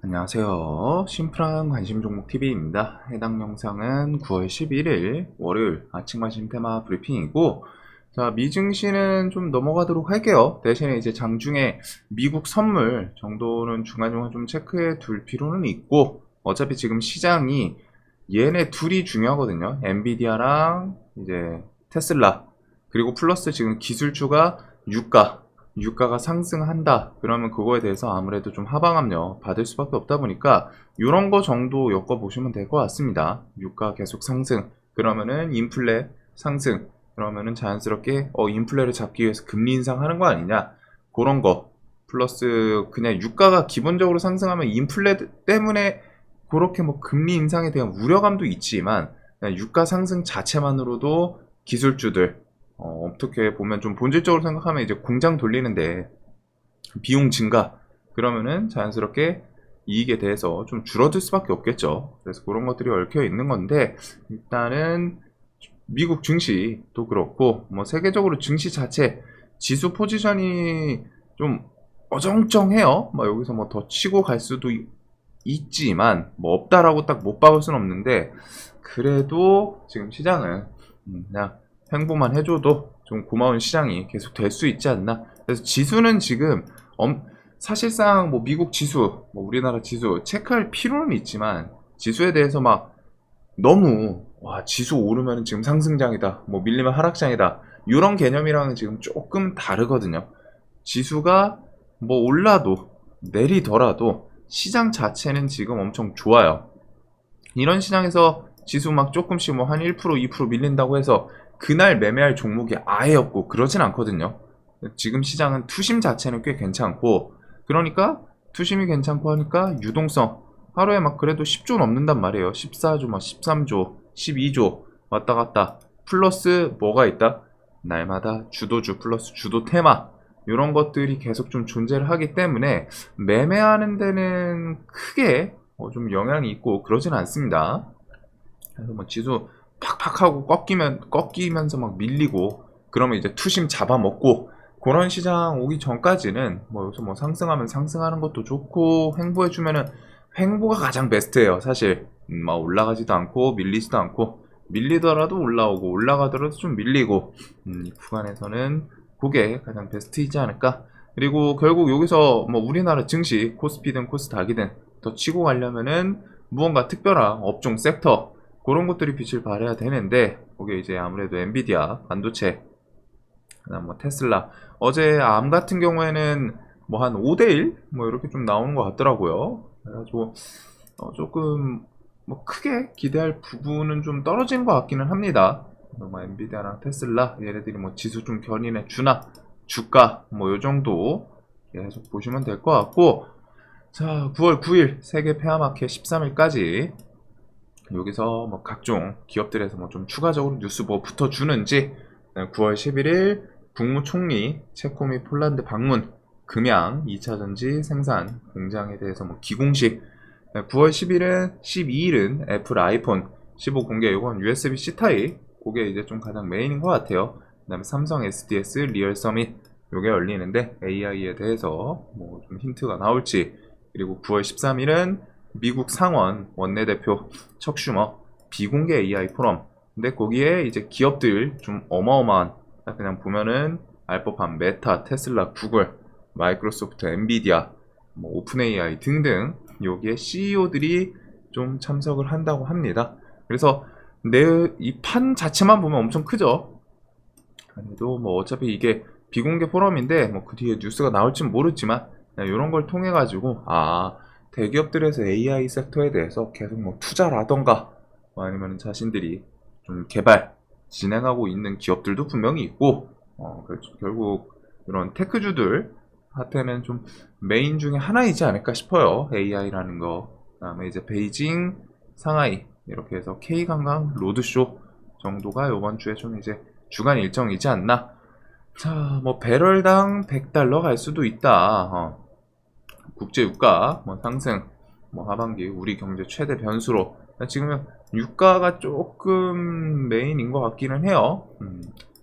안녕하세요. 심플한 관심 종목 TV입니다. 해당 영상은 9월 11일 월요일 아침 관심 테마 브리핑이고, 자, 미증시는 좀 넘어가도록 할게요. 대신에 이제 장중에 미국 선물 정도는 중간중간 좀 체크해 둘 필요는 있고, 어차피 지금 시장이 얘네 둘이 중요하거든요. 엔비디아랑 이제 테슬라, 그리고 플러스 지금 기술주가 유가가 상승한다. 그러면 그거에 대해서 아무래도 좀 하방압력 받을 수밖에 없다 보니까 이런 거 정도 엮어보시면 될 것 같습니다. 유가 계속 상승, 그러면은 인플레 상승, 그러면은 자연스럽게 인플레를 잡기 위해서 금리 인상하는 거 아니냐, 그런 거 플러스 그냥 유가가 기본적으로 상승하면 인플레 때문에 그렇게 뭐 금리 인상에 대한 우려감도 있지만, 그냥 유가 상승 자체만으로도 기술주들 어떻게 보면 좀 본질적으로 생각하면 이제 공장 돌리는데 비용 증가, 그러면은 자연스럽게 이익에 대해서 좀 줄어들 수밖에 없겠죠. 그래서 그런 것들이 얽혀 있는 건데, 일단은 미국 증시도 그렇고 뭐 세계적으로 증시 자체 지수 포지션이 좀 어정쩡해요. 뭐 여기서 뭐 더 치고 갈 수도 있지만 뭐 없다라고 딱 못 박을 수는 없는데, 그래도 지금 시장은 그냥 횡보만 해줘도 좀 고마운 시장이 계속 될 수 있지 않나. 그래서 지수는 지금 사실상 뭐 미국 지수, 뭐 우리나라 지수 체크할 필요는 있지만, 지수에 대해서 막 너무 와 지수 오르면 지금 상승장이다, 뭐 밀리면 하락장이다, 이런 개념이랑은 지금 조금 다르거든요. 지수가 뭐 올라도 내리더라도 시장 자체는 지금 엄청 좋아요. 이런 시장에서 지수 막 조금씩 뭐 한 1%, 2% 밀린다고 해서 그날 매매할 종목이 아예 없고 그러진 않거든요. 지금 시장은 투심 자체는 꽤 괜찮고, 그러니까 투심이 괜찮고 하니까 유동성 하루에 막 그래도 10조 넘는단 말이에요. 14조, 막 13조, 12조 왔다 갔다. 플러스 뭐가 있다? 날마다 주도주 플러스 주도 테마, 이런 것들이 계속 좀 존재를 하기 때문에 매매하는 데는 크게 좀 영향이 있고 그러진 않습니다. 그래서 뭐 지수 팍팍 하고 꺾이면서 막 밀리고 그러면 이제 투심 잡아먹고, 그런 시장 오기 전까지는 뭐 여기서 뭐 상승하면 상승하는 것도 좋고 횡보해주면은 횡보가 가장 베스트예요, 사실. 막 올라가지도 않고 밀리지도 않고, 밀리더라도 올라오고 올라가더라도 좀 밀리고, 이 구간에서는 그게 가장 베스트이지 않을까. 그리고 결국 여기서 뭐 우리나라 증시 코스피든 코스닥이든 더 치고 가려면은 무언가 특별한 업종 섹터, 그런 것들이 빛을 발해야 되는데, 그게 이제 아무래도 엔비디아 반도체, 그다음 뭐 테슬라, 어제 암 같은 경우에는 뭐 한 5대1 뭐 이렇게 좀 나오는 것 같더라고요. 그래가지고 조금 뭐 크게 기대할 부분은 좀 떨어지는 것 같기는 합니다. 뭐 엔비디아랑 테슬라 얘네들이 뭐 지수 좀 견인해 주나, 주가 뭐 요 정도 계속 보시면 될 것 같고, 자, 9월 9일 세계 폐암학회 13일까지 여기서 뭐 각종 기업들에서 뭐 좀 추가적으로 뉴스 뭐 붙어주는지, 9월 11일 국무총리 체코 및 폴란드 방문, 금양 2차 전지 생산 공장에 대해서 뭐 기공식, 9월 10일은 12일은 애플 아이폰 15 공개, 요건 USB-C 타입, 그게 이제 좀 가장 메인인 것 같아요. 그 다음에 삼성 SDS 리얼 서밋 요게 열리는데 AI에 대해서 뭐 좀 힌트가 나올지, 그리고 9월 13일은 미국 상원 원내대표 척 슈머 비공개 AI 포럼. 근데 거기에 이제 기업들 좀 어마어마한, 그냥 보면은 알 법한 메타, 테슬라, 구글, 마이크로소프트, 엔비디아, 뭐 오픈 AI 등등 여기에 CEO들이 좀 참석을 한다고 합니다. 그래서 이 판 자체만 보면 엄청 크죠. 그래도 뭐 어차피 이게 비공개 포럼인데 뭐 그 뒤에 뉴스가 나올지는 모르지만, 이런 걸 통해 가지고 대기업들에서 AI 섹터에 대해서 계속 뭐 투자라던가 뭐 아니면 자신들이 좀 개발 진행하고 있는 기업들도 분명히 있고, 결국 이런 테크주들 한테는 좀 메인 중에 하나이지 않을까 싶어요, AI라는 거. 그다음에 이제 베이징, 상하이 이렇게 해서 K관광 로드쇼 정도가 이번 주에 좀 이제 주간 일정이지 않나. 자, 뭐 배럴당 $100 갈 수도 있다. 국제 유가 뭐 상승, 뭐 하반기 우리 경제 최대 변수로 지금은 유가가 조금 메인인 것 같기는 해요.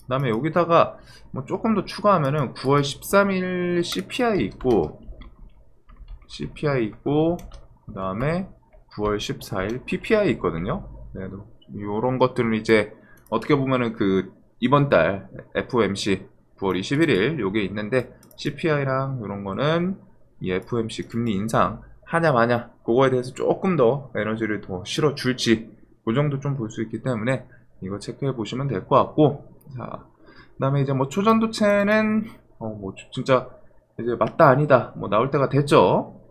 그다음에 여기다가 뭐 조금 더 추가하면은 9월 13일 CPI 있고 그 다음에 9월 14일 PPI 있거든요. 네, 요런 것들은 이제 어떻게 보면은 그 이번 달 FOMC 9월 21일 요게 있는데 CPI랑 이런 거는 이 FOMC 금리 인상 하냐 마냐 그거에 대해서 조금 더 에너지를 더 실어줄지 그 정도 좀 볼 수 있기 때문에 이거 체크해 보시면 될 것 같고, 자 그다음에 이제 뭐 초전도체는 뭐 진짜 이제 맞다 아니다 뭐 나올 때가 됐죠.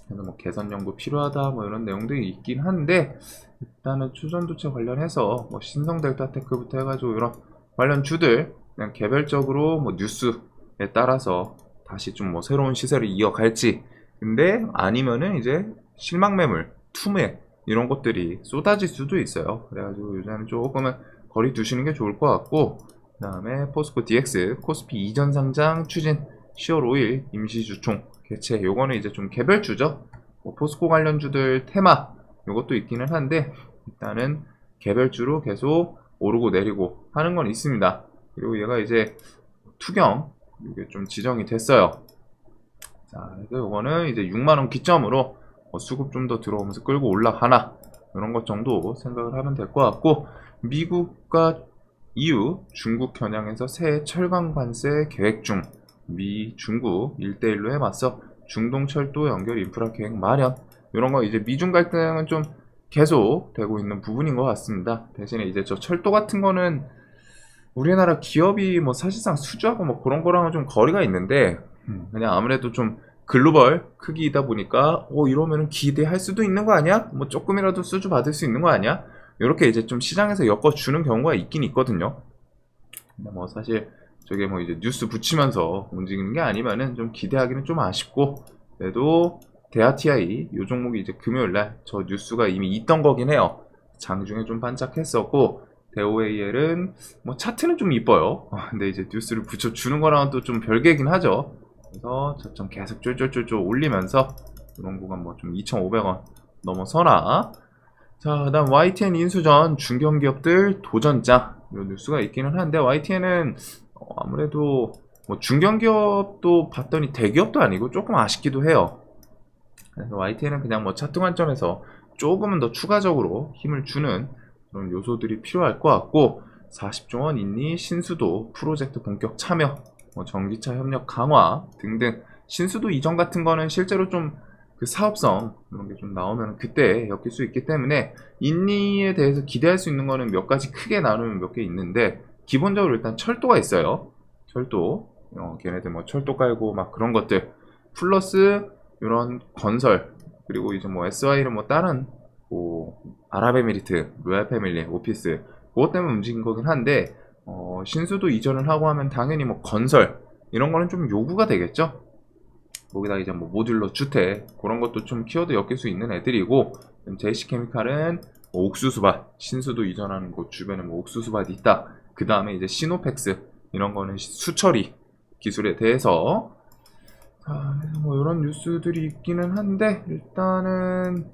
그래서 뭐 개선 연구 필요하다 뭐 이런 내용들이 있긴 한데, 일단은 초전도체 관련해서 뭐 신성 델타테크부터 해가지고 이런 관련 주들 그냥 개별적으로 뭐 뉴스에 따라서 다시 좀 뭐 새로운 시세를 이어갈지, 근데 아니면은 이제 실망 매물, 투매 이런 것들이 쏟아질 수도 있어요. 그래가지고 요새는 조금은 거리 두시는 게 좋을 것 같고, 그 다음에 포스코 DX 코스피 이전 상장 추진 10월 5일 임시 주총 개최, 요거는 이제 좀 개별주죠. 뭐 포스코 관련주들 테마 요것도 있기는 한데 일단은 개별주로 계속 오르고 내리고 하는 건 있습니다. 그리고 얘가 이제 투경 이게 좀 지정이 됐어요. 자, 그래서 요거는 이제 6만원 기점으로 수급 좀 더 들어오면서 끌고 올라가나 이런 것 정도 생각을 하면 될 것 같고, 미국과 EU, 중국 겨냥해서 새 철강 관세 계획 중, 미, 중국 1대1로 해맞서 중동 철도 연결 인프라 계획 마련, 이런 거 이제 미중 갈등은 좀 계속 되고 있는 부분인 것 같습니다. 대신에 이제 저 철도 같은 거는 우리나라 기업이 뭐 사실상 수주하고 뭐 그런 거랑은 좀 거리가 있는데, 그냥 아무래도 좀 글로벌 크기이다 보니까 이러면은 기대할 수도 있는 거 아니야? 뭐 조금이라도 수주 받을 수 있는 거 아니야? 이렇게 이제 좀 시장에서 엮어주는 경우가 있긴 있거든요. 근데 뭐 사실 저게 뭐 이제 뉴스 붙이면서 움직이는 게 아니면은 좀 기대하기는 좀 아쉽고, 그래도 대하TI 요 종목이 이제 금요일날 저 뉴스가 이미 있던 거긴 해요. 장중에 좀 반짝했었고, 대오AL은 뭐 차트는 좀 이뻐요. 근데 이제 뉴스를 붙여주는 거랑은 또 좀 별개긴 하죠. 그래서 저점 계속 쫄쫄쫄쫄 올리면서 이런 구간 뭐 좀 2,500원 넘어서나. 자, 그다음 YTN 인수전 중견기업들 도전장 요 뉴스가 있기는 한데, YTN은 아무래도 뭐 중견기업도 봤더니 대기업도 아니고 조금 아쉽기도 해요. 그래서 YTN은 그냥 뭐 차트 관점에서 조금은 더 추가적으로 힘을 주는 그런 요소들이 필요할 것 같고, 40조 원 인리 신수도 프로젝트 본격 참여, 뭐 전기차 협력 강화 등등, 신수도 이전 같은 거는 실제로 좀 그 사업성 이런 게 좀 나오면 그때 엮일 수 있기 때문에, 인리에 대해서 기대할 수 있는 거는 몇 가지 크게 나누면 몇 개 있는데, 기본적으로 일단 철도가 있어요. 철도, 걔네들 뭐 철도 깔고 막 그런 것들 플러스 이런 건설, 그리고 이제 뭐 SY는 뭐 다른 뭐 아랍에미리트, 로얄 패밀리, 오피스 그것 때문에 움직인 거긴 한데, 신수도 이전을 하고 하면 당연히 뭐 건설 이런 거는 좀 요구가 되겠죠. 거기다 이제 뭐 모듈러 주택 그런 것도 좀 키워드 엮일 수 있는 애들이고, 제이시케미칼은 뭐 옥수수밭, 신수도 이전하는 곳 주변에 뭐 옥수수밭이 있다. 그 다음에 이제 시노펙스 이런 거는 수처리 기술에 대해서, 뭐 이런 뉴스들이 있기는 한데 일단은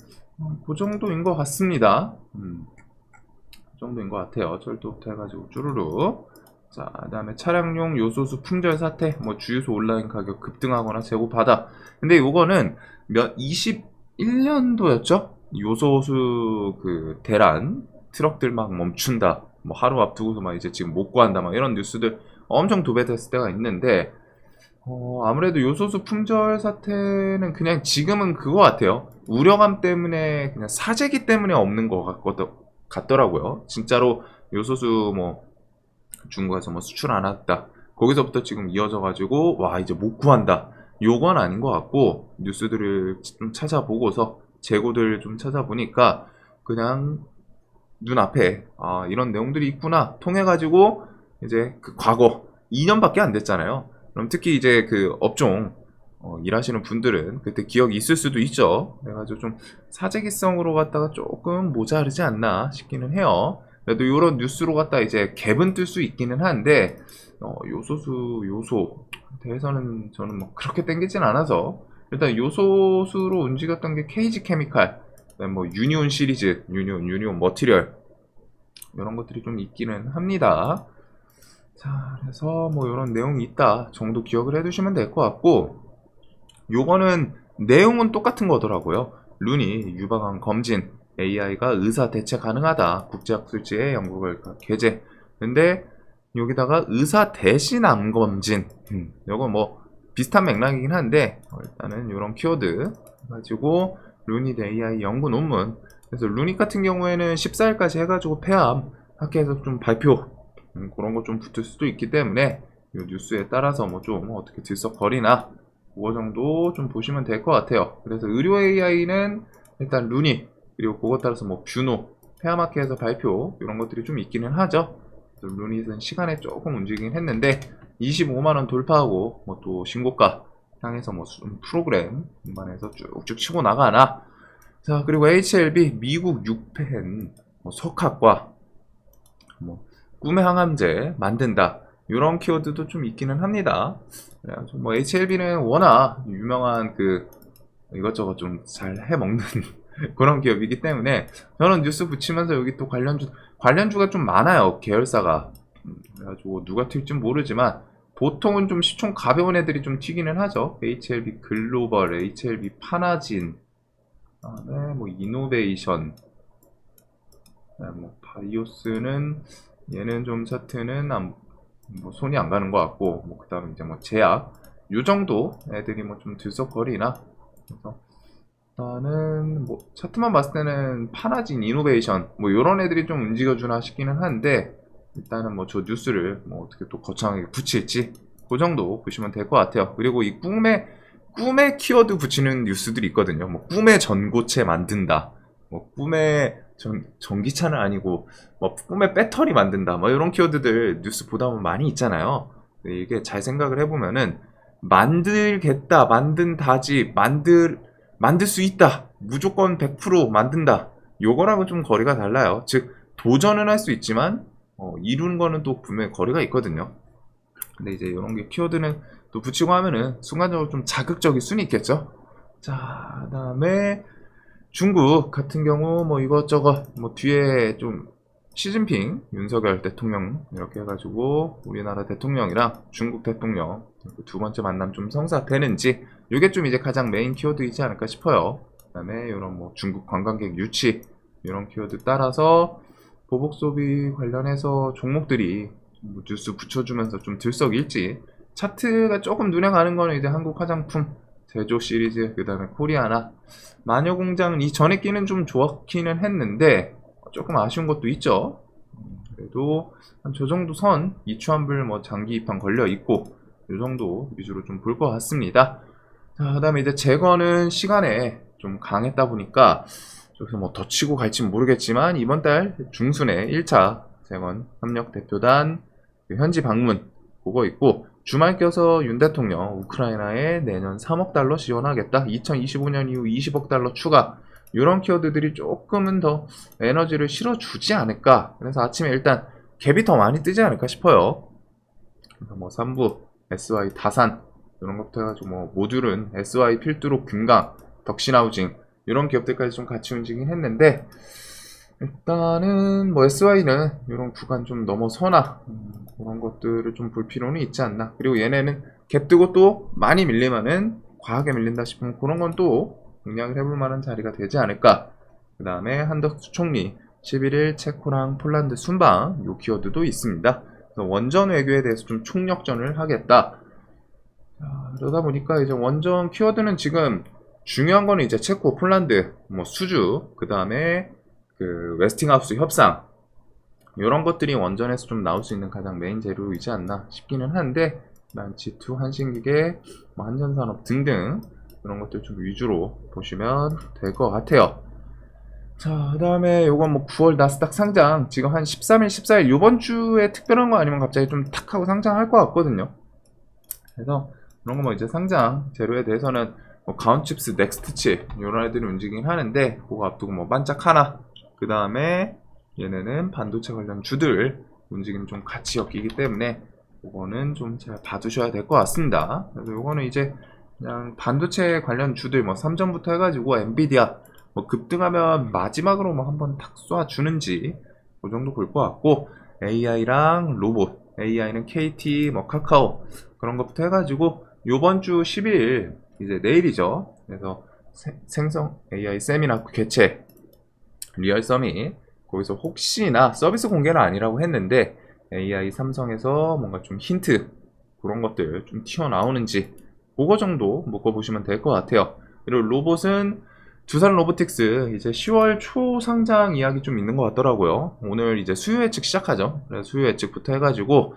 그 정도인 것 같습니다. 그 정도인 것 같아요. 철도부터 해가지고 쭈루루. 자, 그 다음에 차량용 요소수 품절 사태, 뭐 주유소 온라인 가격 급등하거나 재고 받아. 근데 요거는 21년도였죠? 요소수 그 대란 트럭들 막 멈춘다, 뭐 하루 앞두고서 막 이제 지금 못 구한다, 막 이런 뉴스들 엄청 도배됐을 때가 있는데, 아무래도 요소수 품절 사태는 그냥 지금은 그거 같아요. 우려감 때문에 그냥 사재기 때문에 없는 것 같더라고요. 진짜로 요소수 뭐 중국에서 뭐 수출 안 했다, 거기서부터 지금 이어져 가지고 와 이제 못 구한다, 요건 아닌 것 같고, 뉴스들을 좀 찾아보고서 재고들 좀 찾아보니까 그냥 눈앞에 이런 내용들이 있구나 통해 가지고 이제 그 과거 2년밖에 안 됐잖아요. 그럼 특히 이제 그 업종 일하시는 분들은 그때 기억이 있을 수도 있죠. 그래가지고 좀 사재기성으로 갖다가 조금 모자르지 않나 싶기는 해요. 그래도 이런 뉴스로 갖다 이제 갭은 뜰 수 있기는 한데, 요소 대해서는 저는 뭐 그렇게 땡기진 않아서, 일단 요소수로 움직였던 게 KG 케미칼, 뭐 유니온 시리즈, 유니온 머티리얼 이런 것들이 좀 있기는 합니다. 자, 그래서 뭐 이런 내용이 있다 정도 기억을 해두시면 될 것 같고, 요거는 내용은 똑같은 거더라고요. 룬이 유방암 검진, AI가 의사 대체 가능하다. 국제학술지의 연구 결과 게재. 근데 여기다가 의사 대신 암 검진. 이거 뭐 비슷한 맥락이긴 한데 일단은 이런 키워드 가지고 루닛 AI 연구 논문. 그래서 루닛 같은 경우에는 14일까지 해가지고 폐암 학회에서 좀 발표 그런 거 좀 붙을 수도 있기 때문에 이 뉴스에 따라서 뭐 좀 어떻게 들썩거리나 그거 정도 좀 보시면 될 것 같아요. 그래서 의료 AI는 일단 루닛 그리고 그것 따라서 뭐 뷰노 폐암학회에서 발표 이런 것들이 좀 있기는 하죠. 루닛은 시간에 조금 움직이긴 했는데 25만원 돌파하고 뭐 또 신고가 향해서 뭐 프로그램 공간에서 쭉쭉 치고 나가나. 자, 그리고 HLB 미국 6펜 뭐 석학과 뭐 꿈의 항암제 만든다 이런 키워드도 좀 있기는 합니다. 그래가지고 뭐 HLB는 워낙 유명한 그 이것저것 좀 잘 해먹는 그런 기업이기 때문에 저는 뉴스 붙이면서 여기 또 관련주가 좀 많아요. 계열사가. 그래가지고 누가 튈지 모르지만 보통은 좀 시총 가벼운 애들이 좀 튀기는 하죠. HLB 글로벌, HLB 파나진, 그다음에 뭐 이노베이션, 뭐 바이오스는 얘는 좀 차트는 뭐 손이 안 가는 것 같고, 뭐 그다음에 이제 뭐 제약 요 정도 애들이 뭐 좀 들썩거리나. 그래서 일단은 뭐 차트만 봤을 때는 파나진, 이노베이션 뭐 요런 애들이 좀 움직여주나 싶기는 한데 일단은 뭐 저 뉴스를 뭐 어떻게 또 거창하게 붙일지 그 정도 보시면 될 것 같아요. 그리고 이 꿈의 키워드 붙이는 뉴스들이 있거든요. 뭐 꿈의 전고체 만든다, 뭐 꿈의 전기차는 아니고 뭐 꿈의 배터리 만든다, 뭐 이런 키워드들 뉴스 보다 보면 많이 있잖아요. 근데 이게 잘 생각을 해보면은 만들겠다, 만든다지, 만들 수 있다, 무조건 100% 만든다, 요거랑은 좀 거리가 달라요. 즉 도전은 할 수 있지만 이루는 거는 또 분명히 거리가 있거든요. 근데 이제 이런 게 키워드는 또 붙이고 하면은 순간적으로 좀 자극적일 수는 있겠죠. 자, 그다음에 중국 같은 경우 뭐 이것저것 뭐 뒤에 좀 시진핑, 윤석열 대통령 이렇게 해가지고 우리나라 대통령이랑 중국 대통령 두 번째 만남 좀 성사되는지 이게 좀 이제 가장 메인 키워드이지 않을까 싶어요. 그다음에 이런 뭐 중국 관광객 유치 이런 키워드 따라서 보복 소비 관련해서 종목들이 뭐 뉴스 붙여주면서 좀 들썩일지. 차트가 조금 눈에 가는 거는 이제 한국 화장품 제조 시리즈, 그 다음에 코리아나 마녀공장은 이 전에 끼는 좀 좋았기는 했는데 조금 아쉬운 것도 있죠. 그래도 한 저 정도 선 이추한불 뭐 장기 입항 걸려 있고 이 정도 위주로 좀 볼 것 같습니다. 자, 그다음에 이제 재건은 시간에 좀 강했다 보니까 여기서 뭐 더 치고 갈지 모르겠지만 이번 달 중순에 1차 재건 협력 대표단 현지 방문 그거 있고, 주말 껴서 윤 대통령 우크라이나에 내년 3억 달러 지원하겠다, 2025년 이후 20억 달러 추가, 이런 키워드들이 조금은 더 에너지를 실어주지 않을까. 그래서 아침에 일단 갭이 더 많이 뜨지 않을까 싶어요. 그래서 뭐 3부 SY 다산 이런 것부터 해가지고 뭐 모듈은 SY 필두로 금강, 덕신하우징 이런 기업들까지 좀 같이 움직이긴 했는데 일단은 뭐 SY는 이런 구간 좀 넘어서나 그런 것들을 좀 볼 필요는 있지 않나. 그리고 얘네는 갭 뜨고 또 많이 밀리면은 과하게 밀린다 싶으면 그런 건 또 공략을 해볼 만한 자리가 되지 않을까. 그 다음에 한덕수 총리 11일 체코랑 폴란드 순방 요 키워드도 있습니다. 그래서 원전 외교에 대해서 좀 총력전을 하겠다. 그러다 보니까 이제 원전 키워드는 지금 중요한 거는 이제 체코, 폴란드, 뭐 수주, 그 다음에 그 웨스팅하우스 협상 이런 것들이 원전에서 좀 나올 수 있는 가장 메인 재료이지 않나 싶기는 한데, 난 G2, 한신기계, 뭐 한전산업 등등 이런 것들 좀 위주로 보시면 될 것 같아요. 자, 그 다음에 요건 뭐 9월 나스닥 상장 지금 한 13일, 14일 요번 주에 특별한 거 아니면 갑자기 좀 탁 하고 상장할 것 같거든요. 그래서 그런 거 뭐 이제 상장 재료에 대해서는 뭐 가온칩스, 넥스트칩 이런 애들이 움직이긴 하는데 그거 앞두고 뭐 반짝하나, 그 다음에 얘네는 반도체 관련 주들 움직임 좀 같이 엮이기 때문에 그거는 좀 잘 봐두셔야 될 것 같습니다. 그래서 요거는 이제 그냥 반도체 관련 주들 뭐 삼전부터 해가지고 엔비디아 뭐 급등하면 마지막으로 뭐 한번 탁 쏴주는지 그 정도 볼 것 같고, AI랑 로봇, AI는 KT, 뭐 카카오 그런 것부터 해가지고 요번 주 10일 이제 내일이죠. 그래서 생성 AI 세미나 개최 리얼 서밋, 거기서 혹시나 서비스 공개는 아니라고 했는데 AI 삼성에서 뭔가 좀 힌트 그런 것들 좀 튀어나오는지 그거 정도 묶어보시면 될 것 같아요. 그리고 로봇은 두산 로보틱스 이제 10월 초 상장 이야기 좀 있는 것 같더라고요. 오늘 이제 수요 예측 시작하죠. 그래서 수요 예측부터 해가지고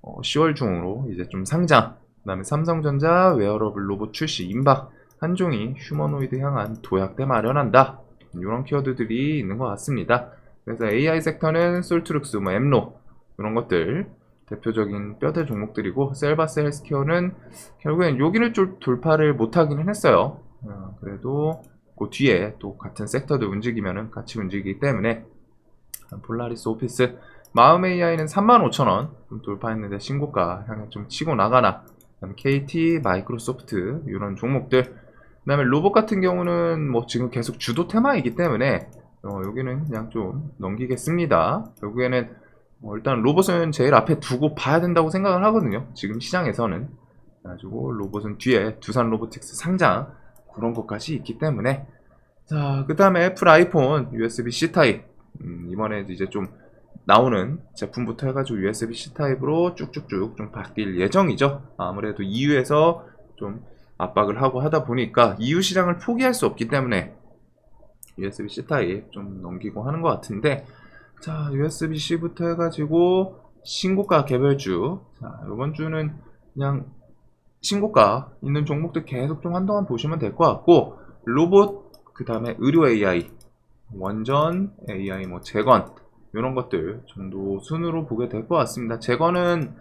10월 중으로 이제 좀 상장, 그 다음에 삼성전자 웨어러블 로봇 출시 임박, 한종이 휴머노이드 향한 도약대 마련한다. 이런 키워드들이 있는 것 같습니다. 그래서 AI 섹터는 솔트룩스, 뭐 엠로 이런 것들 대표적인 뼈대 종목들이고, 셀바스 헬스케어는 결국엔 여기를 좀 돌파를 못하기는 했어요. 그래도 그 뒤에 또 같은 섹터도 움직이면은 같이 움직이기 때문에 폴라리스 오피스, 마음 AI는 35,000원 좀 돌파했는데 신고가 향해 좀 치고 나가나. 그다음에 KT, 마이크로소프트 이런 종목들. 그다음에 로봇 같은 경우는 뭐 지금 계속 주도 테마이기 때문에 여기는 그냥 좀 넘기겠습니다. 결국에는 일단 로봇은 제일 앞에 두고 봐야 된다고 생각을 하거든요. 지금 시장에서는. 그래가지고 로봇은 뒤에 두산 로보틱스 상장 그런 것까지 있기 때문에. 자, 그 다음에 애플 아이폰 USB-C 타입. 이번에 이제 좀 나오는 제품부터 해가지고 USB-C 타입으로 쭉쭉쭉 좀 바뀔 예정이죠. 아무래도 EU에서 좀 압박을 하고 하다 보니까 EU 시장을 포기할 수 없기 때문에 USB-C 타입 좀 넘기고 하는 것 같은데, 자, USB-C부터 해가지고 신고가 개별주. 자, 이번 주는 그냥 신고가 있는 종목들 계속 좀 한동안 보시면 될 것 같고, 로봇, 그 다음에 의료 AI, 원전 AI, 뭐 재건 이런 것들 정도 순으로 보게 될 것 같습니다. 재건은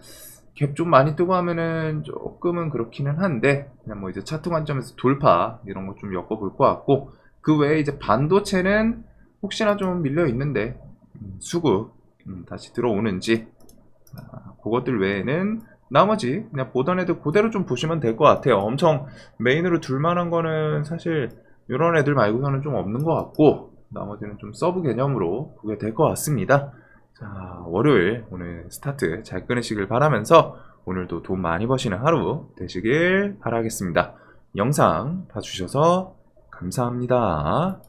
갭 좀 많이 뜨고 하면은 조금은 그렇기는 한데, 그냥 뭐 이제 차트 관점에서 돌파 이런 거 좀 엮어볼 것 같고, 그 외에 이제 반도체는 혹시나 좀 밀려 있는데 수급 다시 들어오는지, 그것들 외에는 나머지 그냥 보던 애들 그대로 좀 보시면 될 것 같아요. 엄청 메인으로 둘만한 거는 사실 이런 애들 말고서는 좀 없는 것 같고, 나머지는 좀 서브 개념으로 보게 될 것 같습니다. 자, 월요일 오늘 스타트 잘 끊으시길 바라면서 오늘도 돈 많이 버시는 하루 되시길 바라겠습니다. 영상 봐주셔서 감사합니다.